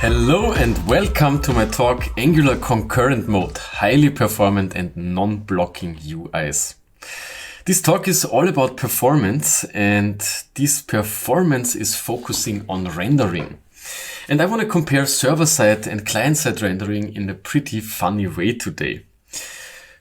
Hello and welcome to my talk Angular Concurrent Mode, highly performant and non-blocking UIs. This talk is all about performance, and this performance is focusing on rendering. And I want to compare server-side and client-side rendering in a pretty funny way today.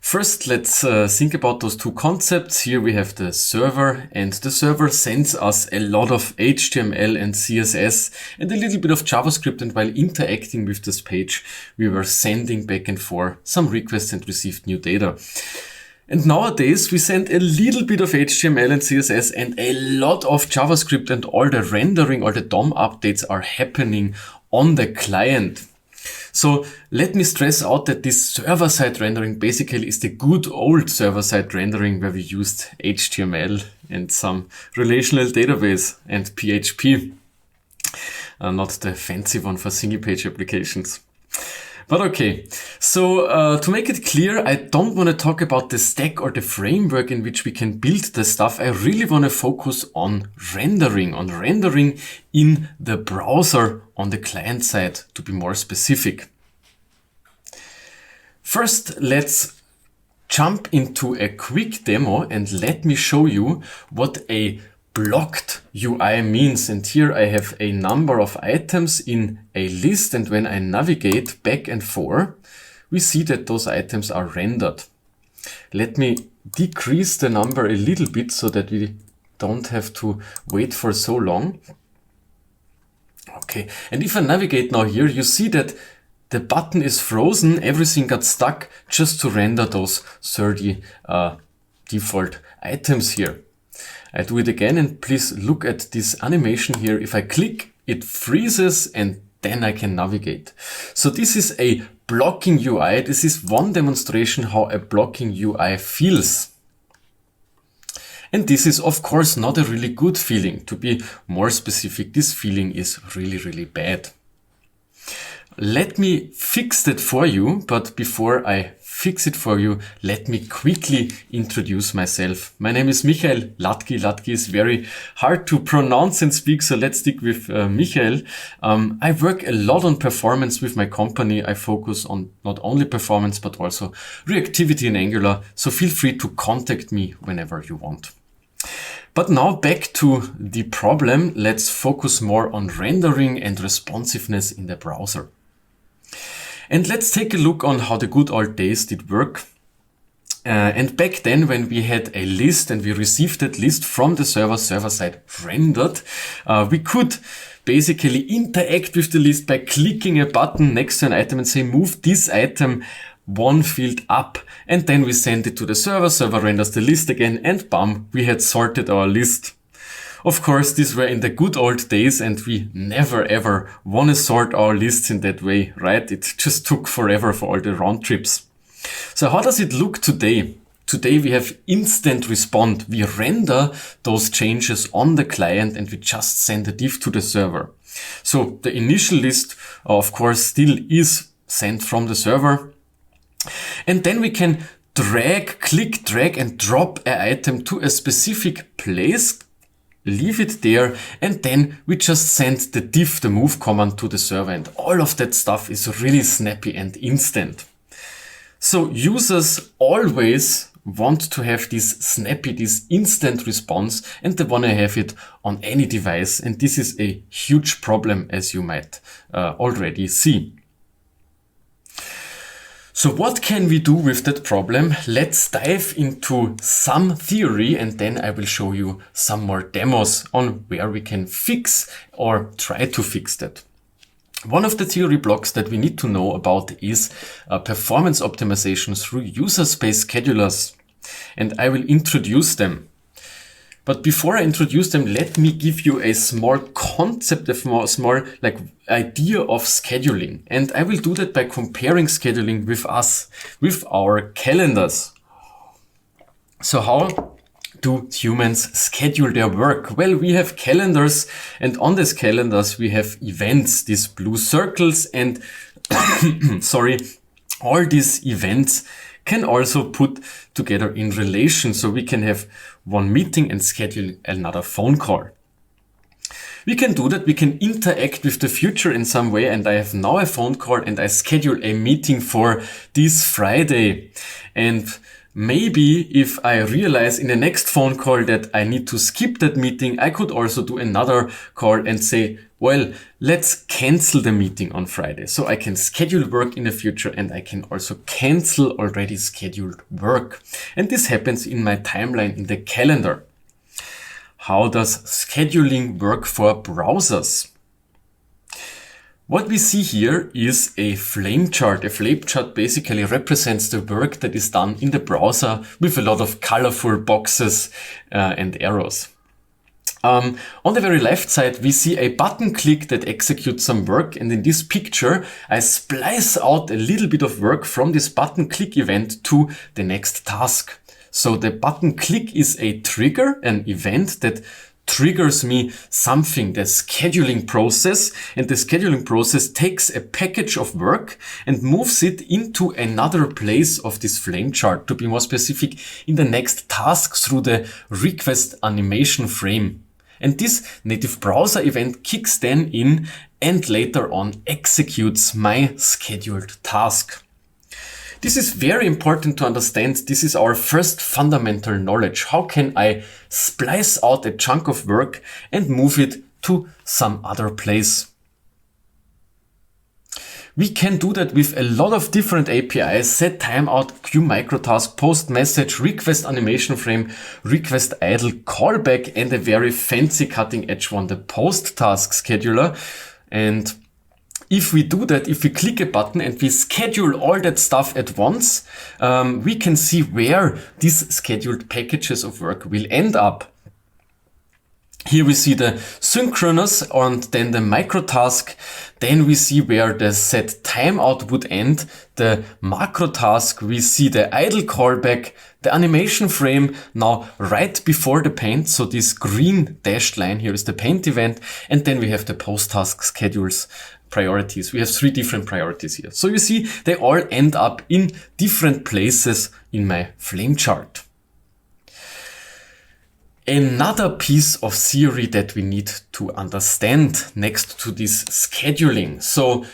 First, let's think about those two concepts. Here we have the server, and the server sends us a lot of HTML and CSS and a little bit of JavaScript, and while interacting with this page, we were sending back and forth some requests and received new data. And nowadays we send a little bit of HTML and CSS and a lot of JavaScript, and all the rendering or the DOM updates are happening on the client. So let me stress out that this server-side rendering basically is the good old server-side rendering where we used HTML and some relational database and PHP, not the fancy one for single-page applications. But okay, so to make it clear, I don't want to talk about the stack or the framework in which we can build the stuff. I really want to focus on rendering in the browser on the client side, to be more specific. First, let's jump into a quick demo and let me show you what a blocked UI means. And here I have a number of items in a list, and when I navigate back and forth, we see that those items are rendered. Let me decrease the number a little bit so that we don't have to wait for so long. Okay, and if I navigate now here, you see that the button is frozen, everything got stuck just to render those 30 default items here. I do it again, and please look at this animation here. If I click, it freezes and then I can navigate. So this is a blocking UI. This is one demonstration how a blocking UI feels. And this is of course not a really good feeling. To be more specific, this feeling is really, really bad. Let me fix that for you, but before I fix it for you, let me quickly introduce myself. My name is Michael Hladky. Hladky is very hard to pronounce and speak, so let's stick with Michael. I work a lot on performance with my company. I focus on not only performance, but also reactivity in Angular, so feel free to contact me whenever you want. But now back to the problem. Let's focus more on rendering and responsiveness in the browser. And let's take a look on how the good old days did work. And back then, when we had a list and we received that list from the server side rendered, we could basically interact with the list by clicking a button next to an item and say, move this item one field up. And then we send it to the server renders the list again, and bam, we had sorted our list. Of course, these were in the good old days, and we never ever want to sort our lists in that way, right? It just took forever for all the round trips. So how does it look today? Today we have instant respond. We render those changes on the client and we just send a diff to the server. So the initial list, of course, still is sent from the server. And then we can click, drag and drop an item to a specific place, leave it there, and then we just send the diff, the move command, to the server, and all of that stuff is really snappy and instant. So users always want to have this snappy, this instant response, and they want to have it on any device, and this is a huge problem, as you might already see. So what can we do with that problem? Let's dive into some theory, and then I will show you some more demos on where we can fix or try to fix that. One of the theory blocks that we need to know about is performance optimization through user space schedulers, and I will introduce them. But before I introduce them, let me give you a small concept, a small idea of scheduling. And I will do that by comparing scheduling with our calendars. So how do humans schedule their work? Well, we have calendars, and on these calendars we have events, these blue circles, and all these events can also put together in relation, so we can have one meeting and schedule another phone call. We can do that. We can interact with the future in some way. And I have now a phone call and I schedule a meeting for this Friday. And maybe if I realize in the next phone call that I need to skip that meeting, I could also do another call and say, well, let's cancel the meeting on Friday. So I can schedule work in the future and I can also cancel already scheduled work. And this happens in my timeline in the calendar. How does scheduling work for browsers? What we see here is a flame chart. A flame chart basically represents the work that is done in the browser with a lot of colorful boxes and arrows. On the very left side, we see a button click that executes some work. And in this picture, I splice out a little bit of work from this button click event to the next task. So the button click is a trigger, an event that triggers me something, the scheduling process. And the scheduling process takes a package of work and moves it into another place of this flame chart. To be more specific, in the next task through the request animation frame. And this native browser event kicks then in and later on executes my scheduled task. This is very important to understand. This is our first fundamental knowledge. How can I splice out a chunk of work and move it to some other place? We can do that with a lot of different APIs: set timeout, queue microtask, post message, request animation frame, request idle, callback, and a very fancy cutting edge one, the post task scheduler. And if we do that, if we click a button and we schedule all that stuff at once, we can see where these scheduled packages of work will end up. Here we see the synchronous and then the microtask. Then we see where the set timeout would end. The macro task, we see the idle callback, the animation frame now right before the paint. So this green dashed line here is the paint event. And then we have the post task schedules priorities. We have 3 different priorities here. So you see they all end up in different places in my flame chart. Another piece of theory that we need to understand next to this scheduling. So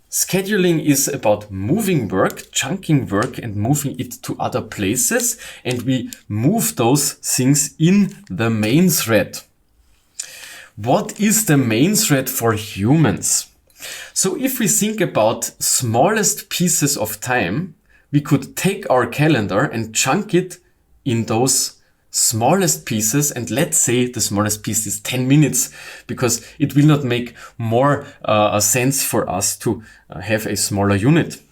scheduling is about moving work, chunking work and moving it to other places. And we move those things in the main thread. What is the main thread for humans? So if we think about smallest pieces of time, we could take our calendar and chunk it in those smallest pieces, and let's say the smallest piece is 10 minutes, because it will not make more sense for us to have a smaller unit.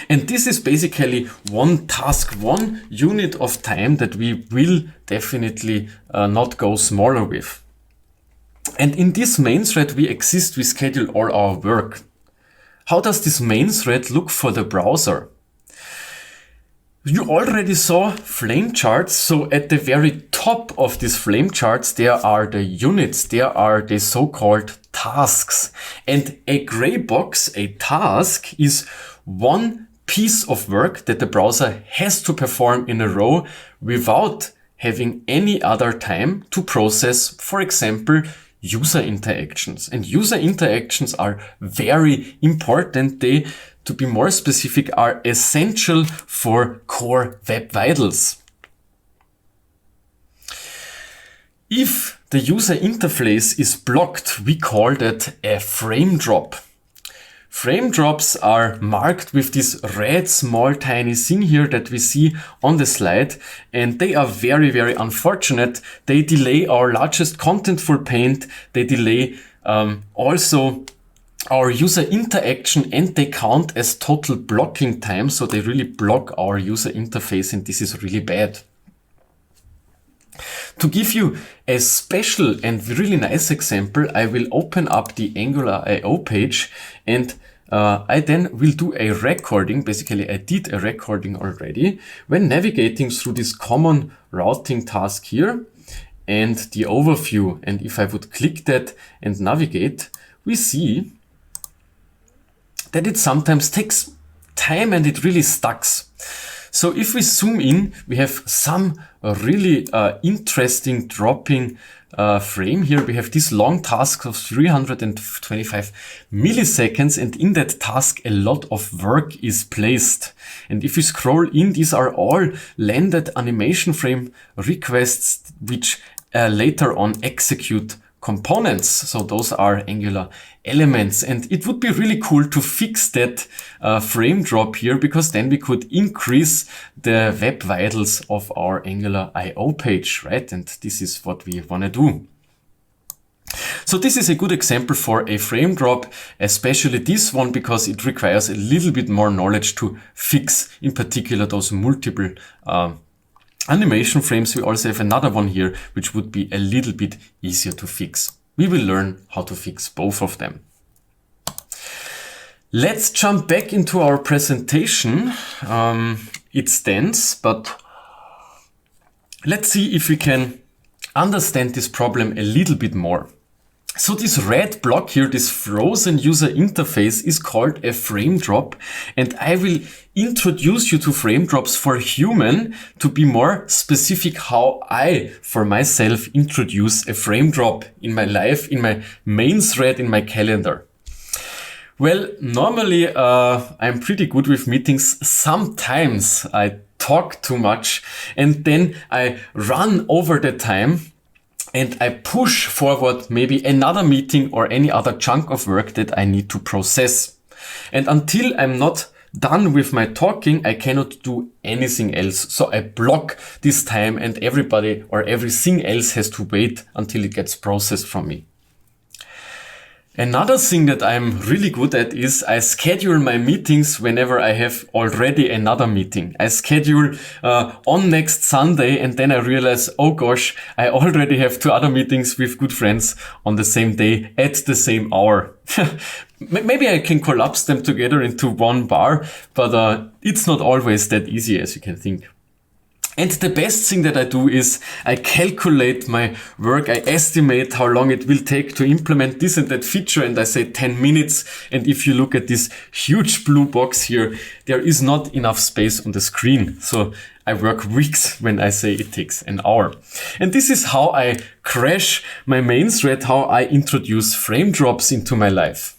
And this is basically one task, one unit of time that we will definitely not go smaller with. And in this main thread we exist, we schedule all our work. How does this main thread look for the browser? You already saw flame charts, so at the very top of these flame charts there are the units, there are the so-called tasks. And a gray box, a task, is one piece of work that the browser has to perform in a row without having any other time to process, for example, user interactions. And user interactions are very important. They, to be more specific, are essential for core web vitals. If the user interface is blocked, we call that a frame drop. Frame drops are marked with this red small tiny thing here that we see on the slide, and they are very, very unfortunate. They delay our largest contentful paint, they delay also our user interaction, and they count as total blocking time, so they really block our user interface, and this is really bad. To give you a special and really nice example, I will open up the Angular I/O page, and I then will do a recording. Basically, I did a recording already when navigating through this common routing task here and the overview. And if I would click that and navigate, we see that it sometimes takes time and it really stacks. So if we zoom in, we have some really interesting dropping frame here, we have this long task of 325 milliseconds, and in that task a lot of work is placed. And if you scroll in, these are all landed animation frame requests which later on execute components. So those are Angular elements, and it would be really cool to fix that frame drop here, because then we could increase the web vitals of our Angular IO page, right? And this is what we want to do. So this is a good example for a frame drop, especially this one, because it requires a little bit more knowledge to fix, in particular, those multiple animation frames. We also have another one here, which would be a little bit easier to fix. We will learn how to fix both of them. Let's jump back into our presentation. It's dense, but let's see if we can understand this problem a little bit more. So this red block here, this frozen user interface, is called a frame drop, and I will introduce you to frame drops for human to be more specific how I, for myself, introduce a frame drop in my life, in my main thread, in my calendar. Well, normally I'm pretty good with meetings. Sometimes I talk too much and then I run over the time and I push forward maybe another meeting or any other chunk of work that I need to process. And until I'm not done with my talking, I cannot do anything else. So I block this time, and everybody or everything else has to wait until it gets processed from me. Another thing that I'm really good at is I schedule my meetings whenever I have already another meeting. I schedule on next Sunday, and then I realize, oh gosh, I already have 2 other meetings with good friends on the same day at the same hour. Maybe I can collapse them together into one bar, but it's not always that easy as you can think. And the best thing that I do is I calculate my work. I estimate how long it will take to implement this and that feature, and I say 10 minutes. And if you look at this huge blue box here, there is not enough space on the screen. So I work weeks when I say it takes an hour. And this is how I crash my main thread, how I introduce frame drops into my life.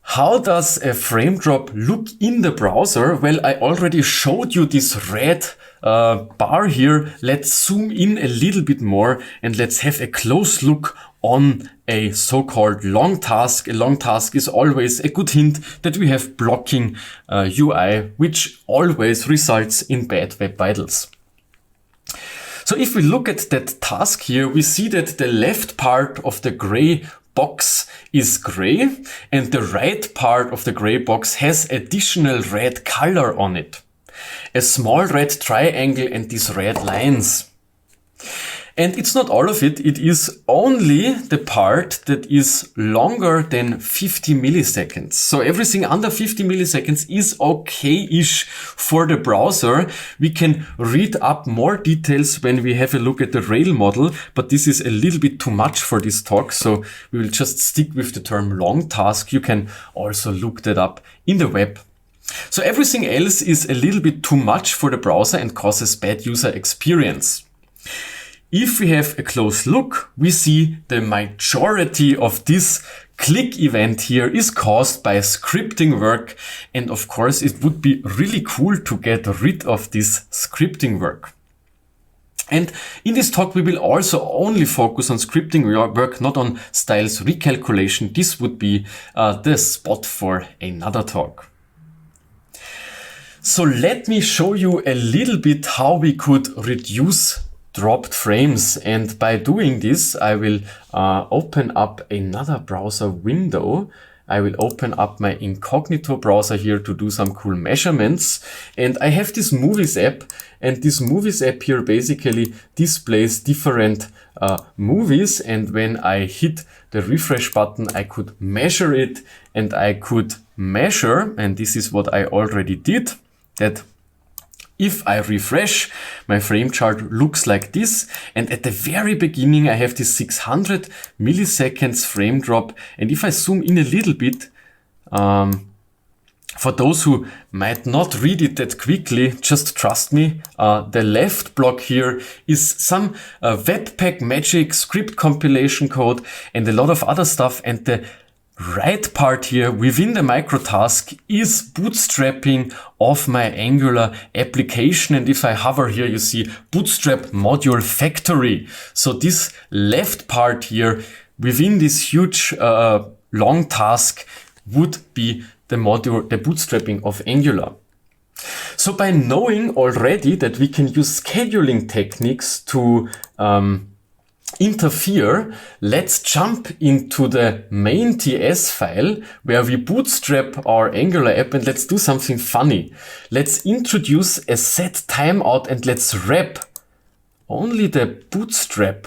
How does a frame drop look in the browser? Well, I already showed you this red bar here. Let's zoom in a little bit more and let's have a close look on a so-called long task. A long task is always a good hint that we have blocking UI, which always results in bad web vitals. So if we look at that task here, we see that the left part of the gray box is gray and the right part of the gray box has additional red color on it. A small red triangle and these red lines. And it's not all of it. It is only the part that is longer than 50 milliseconds. So everything under 50 milliseconds is okay-ish for the browser. We can read up more details when we have a look at the Rail model, but this is a little bit too much for this talk. So we will just stick with the term long task. You can also look that up in the web. So everything else is a little bit too much for the browser and causes bad user experience. If we have a close look, we see the majority of this click event here is caused by scripting work. And of course, it would be really cool to get rid of this scripting work. And in this talk, we will also only focus on scripting work, not on styles recalculation. This would be the spot for another talk. So let me show you a little bit how we could reduce dropped frames, and by doing this I will open up another browser window. I will open up my incognito browser here to do some cool measurements, and I have this movies app, and this movies app here basically displays different movies, and when I hit the refresh button I could measure it, and I could measure, and this is what I already did, that if I refresh, my frame chart looks like this. And at the very beginning, I have this 600 milliseconds frame drop. And if I zoom in a little bit, For those who might not read it that quickly, just trust me, the left block here is some Webpack magic script compilation code and a lot of other stuff, and the right part here within the micro task is bootstrapping of my Angular application. And if I hover here, you see bootstrap module factory. So this left part here within this huge long task would be the module, the bootstrapping of Angular. So by knowing already that we can use scheduling techniques to interfere, let's jump into the main TS file where we bootstrap our Angular app, and let's do something funny. Let's introduce a set timeout and let's wrap only the bootstrap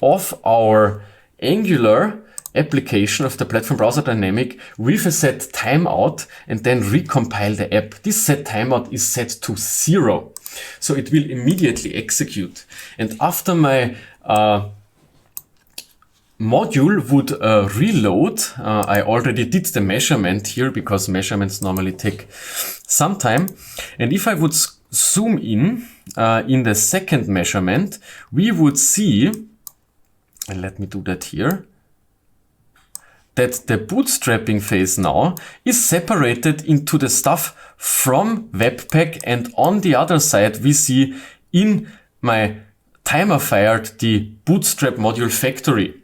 of our Angular application of the platform browser dynamic with a set timeout and then recompile the app. This set timeout is set to 0. So it will immediately execute. And after my module would reload, I already did the measurement here because measurements normally take some time. And if I would zoom in the second measurement, we would see, and let me do that here, that the bootstrapping phase now is separated into the stuff from Webpack, and on the other side we see in my timer fired the bootstrap module factory.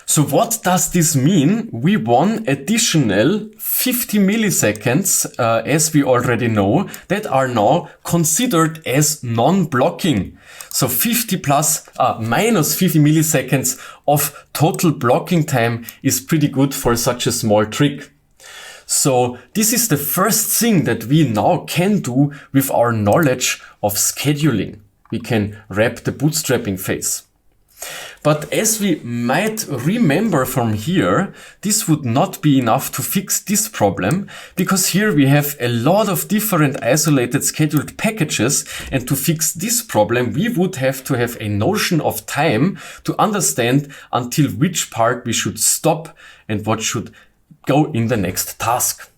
So what does this mean? We won additional 50 milliseconds, as we already know, that are now considered as non-blocking. So 50 plus minus 50 milliseconds of total blocking time is pretty good for such a small trick. So this is the first thing that we now can do with our knowledge of scheduling. We can wrap the bootstrapping phase. But as we might remember from here, this would not be enough to fix this problem, because here we have a lot of different isolated scheduled packages, and to fix this problem we would have to have a notion of time to understand until which part we should stop and what should go in the next task.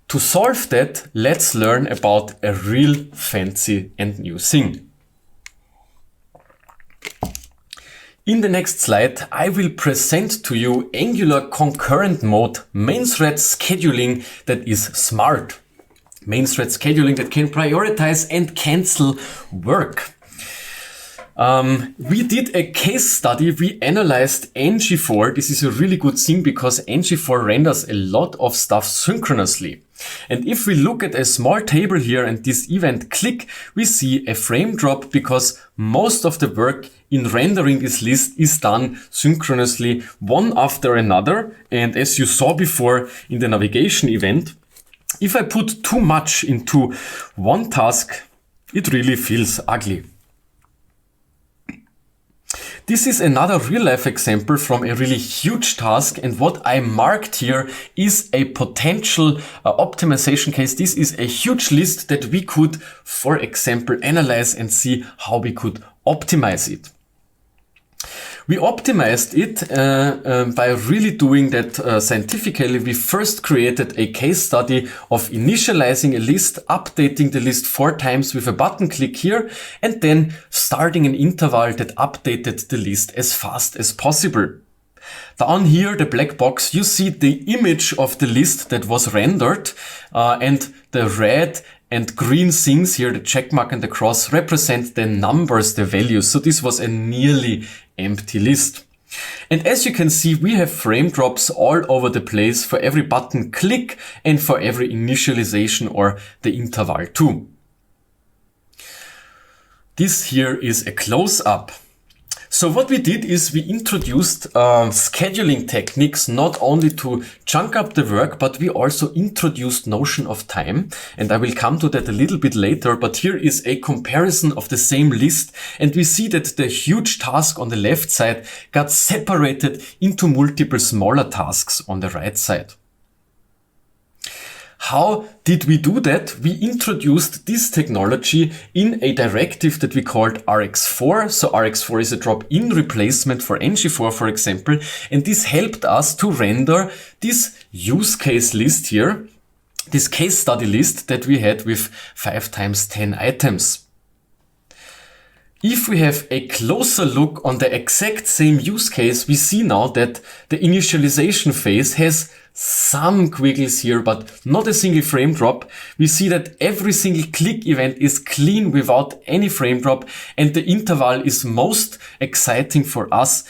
To solve that, let's learn about a real fancy and new thing. In the next slide, I will present to you Angular Concurrent Mode main thread scheduling that is smart. Main thread scheduling that can prioritize and cancel work. We did a case study. We analyzed ng-for. This is a really good thing because ng-for renders a lot of stuff synchronously. And if we look at a small table here and this event click, we see a frame drop because most of the work in rendering this list is done synchronously, one after another. And as you saw before in the navigation event, if I put too much into one task, it really feels ugly. This is another real-life example from a really huge task, and what I marked here is a potential optimization case. This is a huge list that we could, for example, analyze and see how we could optimize it. We optimized it by really doing that scientifically. We first created a case study of initializing a list, updating the list 4 times with a button click here, and then starting an interval that updated the list as fast as possible. Down here, the black box, you see the image of the list that was rendered, and the red and green things here, the check mark and the cross, represent the numbers, the values. So this was a nearly empty list. And as you can see, we have frame drops all over the place for every button click and for every initialization or the interval too. This here is a close-up. So what we did is we introduced scheduling techniques not only to chunk up the work, but we also introduced notion of time. And I will come to that a little bit later, but here is a comparison of the same list. And we see that the huge task on the left side got separated into multiple smaller tasks on the right side. How did we do that? We introduced this technology in a directive that we called Rx4. So Rx4 is a drop-in replacement for ng-for, for example, and this helped us to render this use case list here this case study list that we had with 5 times 10 items. If we have a closer look on the exact same use case, we see now that the initialization phase has some quiggles here, but not a single frame drop. We see that every single click event is clean without any frame drop, and the interval is most exciting for us.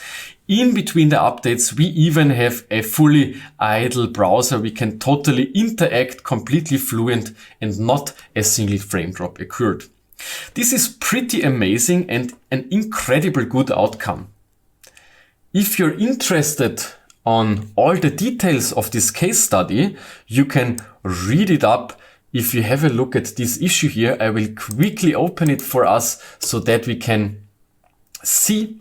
In between the updates, we even have a fully idle browser. We can totally interact completely fluent and not a single frame drop occurred. This is pretty amazing and an incredible good outcome. If you're interested on all the details of this case study, you can read it up. If you have a look at this issue here, I will quickly open it for us so that we can see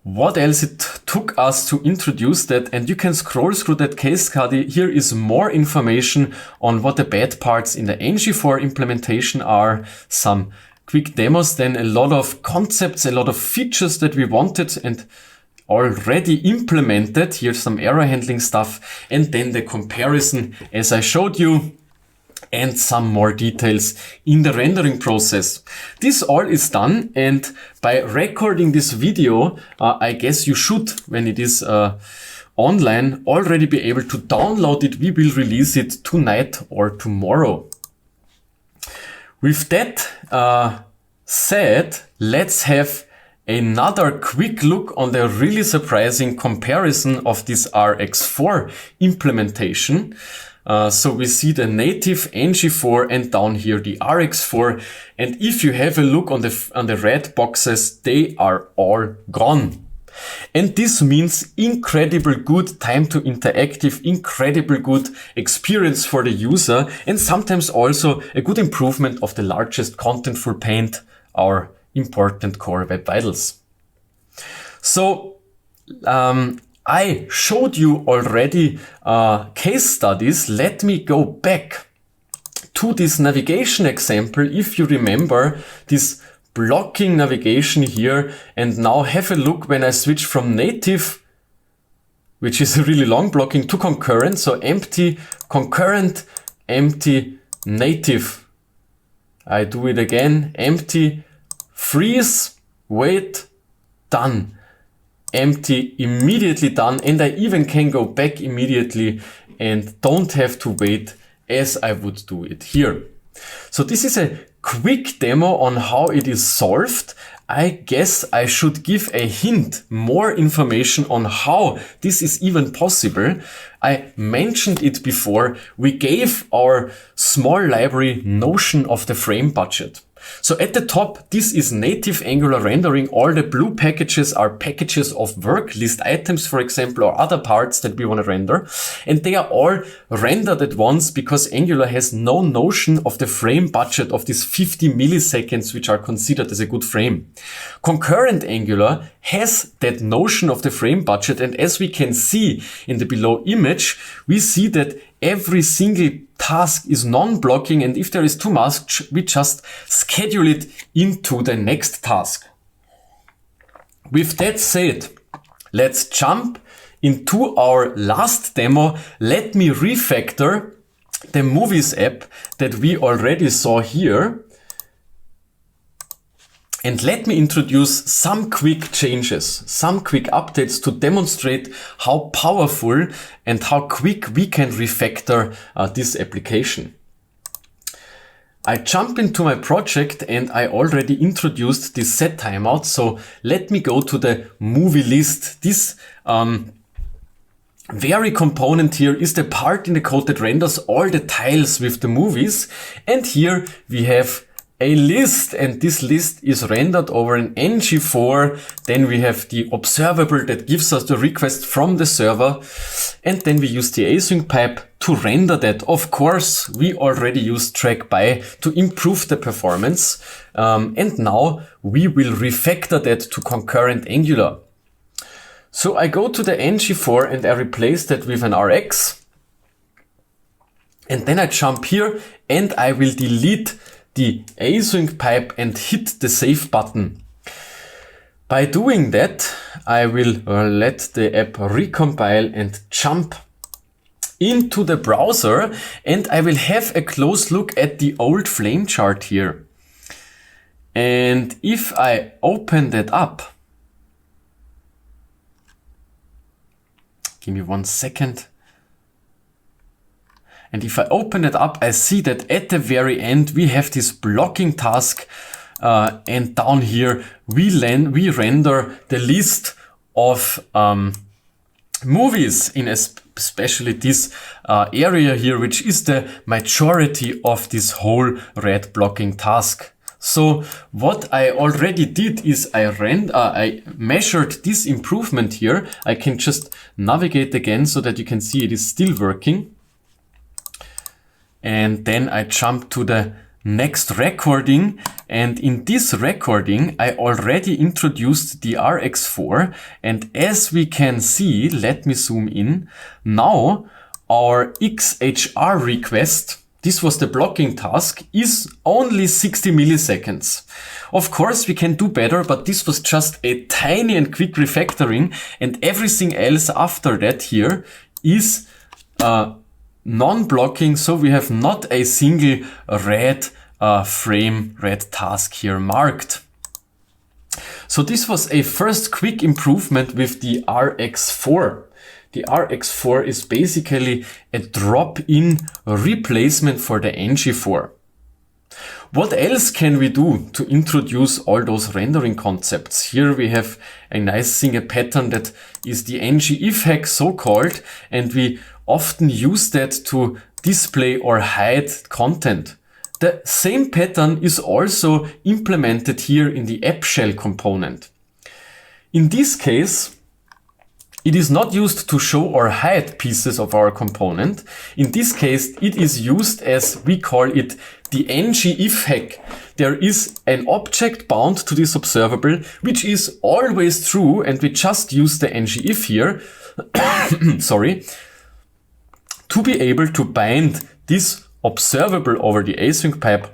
what else it took us to introduce that, and you can scroll through that case study. Here is more information on what the bad parts in the ng-for implementation are, some quick demos, then a lot of concepts, a lot of features that we wanted and already implemented. Here's some error handling stuff, and then the comparison as I showed you, and some more details in the rendering process. This all is done, and by recording this video, I guess you should, when it is online, already be able to download it. We will release it tonight or tomorrow. With that said, let's have another quick look on the really surprising comparison of this RX4 implementation. So we see the native ng-for and down here the RX4. And if you have a look on the red boxes, they are all gone. And this means incredible good time to interactive, incredible good experience for the user, and sometimes also a good improvement of the largest contentful paint, our important core web vitals. So, I showed you already case studies. Let me go back to this navigation example. If you remember this blocking navigation here, and now have a look when I switch from native, which is a really long blocking, to concurrent. So empty, concurrent, empty, native. I do it again, empty, freeze, wait, done. Empty, immediately done, and I even can go back immediately and don't have to wait as I would do it here. So this is a quick demo on how it is solved. I guess I should give a hint, more information on how this is even possible. I mentioned it before. We gave our small library notion of the frame budget. So at the top, this is native Angular rendering. All the blue packages are packages of work, list items, for example, or other parts that we want to render. And they are all rendered at once because Angular has no notion of the frame budget of these 50 milliseconds, which are considered as a good frame. Concurrent Angular has that notion of the frame budget. And as we can see in the below image, we see that every single task is non-blocking, and if there is too much, we just schedule it into the next task. With that said, let's jump into our last demo. Let me refactor the movies app that we already saw here. And let me introduce some quick changes, some quick updates to demonstrate how powerful and how quick we can refactor this application. I jump into my project and I already introduced this set timeout. So let me go to the movie list. This very component here is the part in the code that renders all the tiles with the movies. And here we have a list, and this list is rendered over an ng-for. Then we have the observable that gives us the request from the server. And then we use the async pipe to render that. Of course, we already used track by to improve the performance. And now we will refactor that to concurrent Angular. So I go to the ng-for and I replace that with an Rx. And then I jump here and I will delete the async pipe and hit the save button. By doing that, I will let the app recompile and jump into the browser, and I will have a close look at the old flame chart here. And if I open that up, give me 1 second. And if I open it up, I see that at the very end, we have this blocking task. And down here, we render the list of movies in especially this area here, which is the majority of this whole red blocking task. So what I already did is I measured this improvement here. I can just navigate again so that you can see it is still working. And then I jump to the next recording. And in this recording, I already introduced the Rx4. And as we can see, let me zoom in. Now our XHR request, this was the blocking task, is only 60 milliseconds. Of course, we can do better, but this was just a tiny and quick refactoring, and everything else after that here is non-blocking, so we have not a single red red task here marked. So this was a first quick improvement with the Rx4. The Rx4 is basically a drop-in replacement for the ng-4. What else can we do to introduce all those rendering concepts? Here we have a nice thing, a pattern that is the ng-if hack so-called, and we often use that to display or hide content. The same pattern is also implemented here in the app shell component. In this case, it is not used to show or hide pieces of our component. In this case, it is used as we call it the ng-if hack. There is an object bound to this observable, which is always true, and we just use the ng-if here, sorry, to be able to bind this observable over the async pipe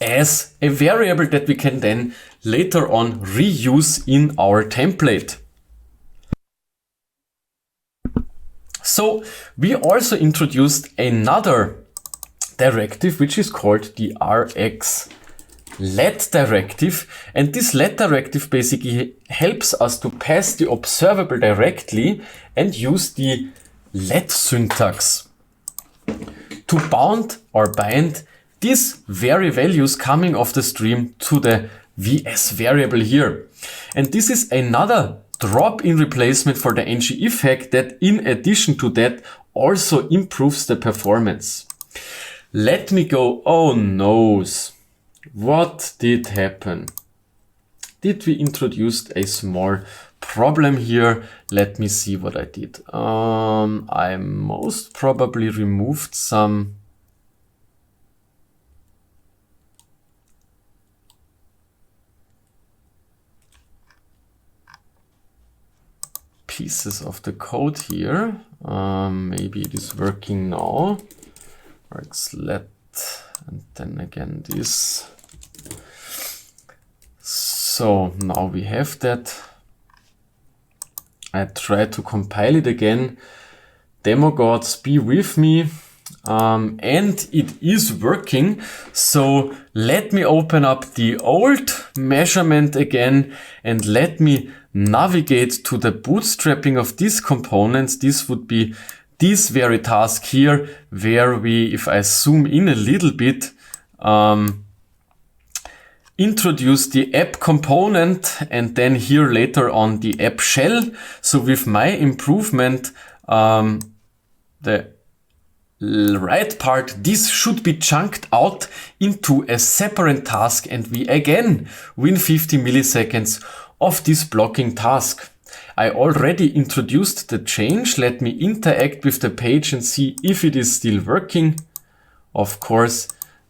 as a variable that we can then later on reuse in our template. So we also introduced another directive, which is called the RxLet directive. And this let directive basically helps us to pass the observable directly and use the let syntax to bound or bind these very values coming off the stream to the VS variable here. And this is another drop-in replacement for the ng-if hack that in addition to that also improves the performance. Let me go, oh no, what did happen? Did we introduce a small problem here? Let me see what I did. I most probably removed some pieces of the code here. Maybe it is working now. RxLet, and then again this. So now we have that. I try to compile it again. Demo gods, be with me. And it is working. So let me open up the old measurement again and let me navigate to the bootstrapping of these components. This would be this very task here, where we, if I zoom in a little bit, introduce the app component and then here later on the app shell. So with my improvement, the right part, this should be chunked out into a separate task, and we again win 50 milliseconds of this blocking task. I already introduced the change. Let me interact with the page and see if it is still working. Of course,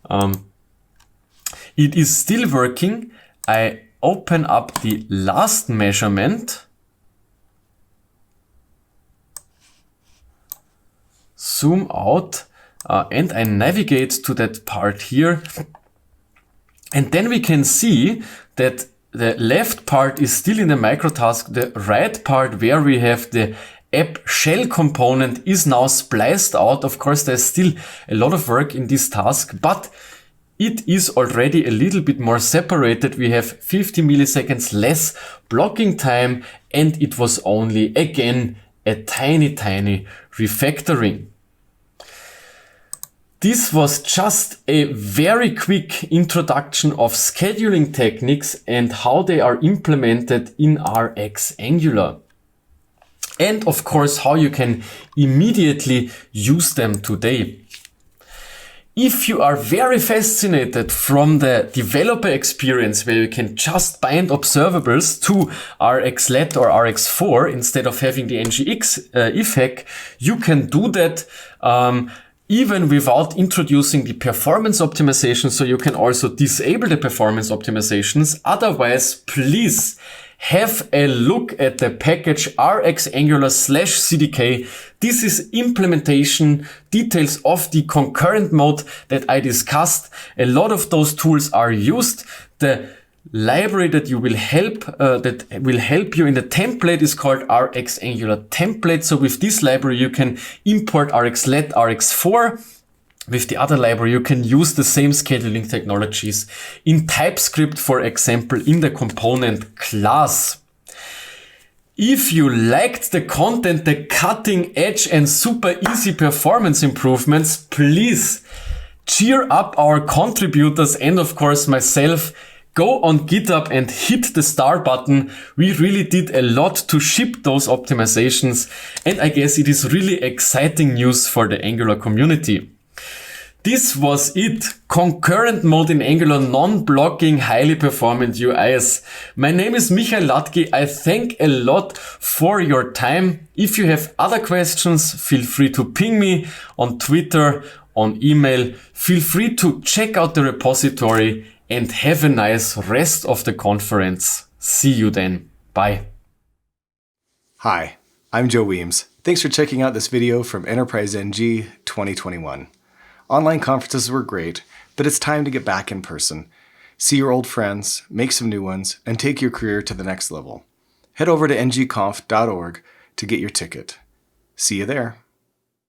it is still working. I open up the last measurement, zoom out, and I navigate to that part here. And then we can see that the left part is still in the microtask. The right part where we have the app shell component is now spliced out. Of course, there's still a lot of work in this task, but it is already a little bit more separated. We have 50 milliseconds less blocking time, and it was only, again, a tiny refactoring. This was just a very quick introduction of scheduling techniques and how they are implemented in RxAngular. And of course, how you can immediately use them today. If you are very fascinated from the developer experience where you can just bind observables to RxLet or Rx4 instead of having the ngx ifhack, you can do that even without introducing the performance optimization, so you can also disable the performance optimizations. Otherwise, please have a look at the package RxAngular/CDK. This is implementation details of the concurrent mode that I discussed. A lot of those tools are used. The library that will help you in the template is called RxAngular template. So with this library, you can import RxLet, Rx4. With the other library, you can use the same scheduling technologies in TypeScript, for example, in the component class. If you liked the content, the cutting edge and super easy performance improvements, please cheer up our contributors and of course myself. Go on GitHub and hit the star button. We really did a lot to ship those optimizations, and I guess it is really exciting news for the Angular community. This was it. Concurrent mode in Angular, non-blocking, highly performant UIs. My name is Hladky. I thank a lot for your time. If you have other questions, feel free to ping me on Twitter, on email. Feel free to check out the repository and have a nice rest of the conference. See you then. Bye. Hi, I'm Joe Weems. Thanks for checking out this video from EnterpriseNG 2021. Online conferences were great, but it's time to get back in person. See your old friends, make some new ones, and take your career to the next level. Head over to ng-conf.org to get your ticket. See you there.